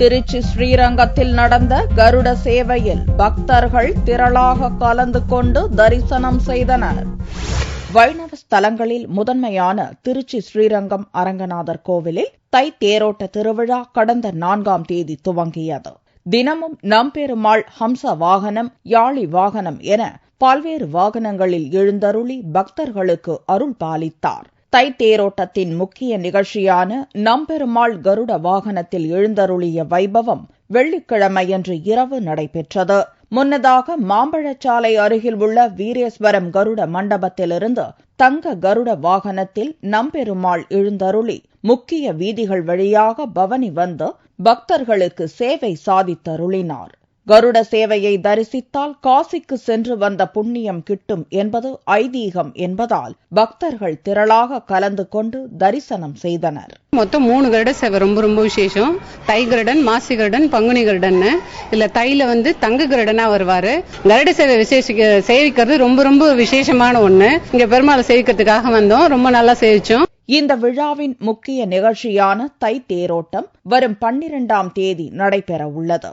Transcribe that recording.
திருச்சி ஸ்ரீரங்கத்தில் நடந்த கருட சேவையில் பக்தர்கள் திரளாக கலந்து கொண்டு தரிசனம் செய்தனர். வைணவ ஸ்தலங்களில் முதன்மையான திருச்சி ஸ்ரீரங்கம் அரங்கநாதர் கோவிலில் தை தேரோட்ட திருவிழா கடந்த 4ஆம் தேதி துவங்கியது. தினமும் நம்பெருமாள் ஹம்ச வாகனம், யாழி வாகனம் என பல்வேறு வாகனங்களில் எழுந்தருளி பக்தர்களுக்கு அருள் பாலித்தார். தை தேரோட்டத்தின் முக்கிய நிகழ்ச்சியான நம்பெருமாள் கருட வாகனத்தில் எழுந்தருளிய வைபவம் வெள்ளிக்கிழமையன்று இரவு நடைபெற்றது. முன்னதாக மாம்பழச்சாலை அருகில் உள்ள வீரேஸ்வரம் கருட மண்டபத்திலிருந்து தங்க கருட வாகனத்தில் நம்பெருமாள் எழுந்தருளி முக்கிய வீதிகள் வழியாக பவனி வந்து பக்தர்களுக்கு சேவை சாதித்தருளினார். கருட சேவையை தரிசித்தால் காசிக்கு சென்று வந்த புண்ணியம் கிட்டும் என்பது ஐதீகம் என்பதால் பக்தர்கள் திரளாக கலந்து கொண்டு தரிசனம் செய்தனர். மொத்தம் 3 கருட சேவை ரொம்ப விசேஷம். தை கருடன், மாசி கருடன், பங்குனி கருடன். இல்ல தைல தங்க கருடனா வருவாரு. கருட சேவை சேவிக்கிறது ரொம்ப விசேஷமான ஒண்ணு. இங்க பெருமாளை சேவிக்கிறதுக்காக வந்தோம். ரொம்ப நல்லா சேவிச்சோம். இந்த விழாவின் முக்கிய நிகழ்ச்சியான தை தேரோட்டம் வரும் 12ஆம் தேதி நடைபெற உள்ளது.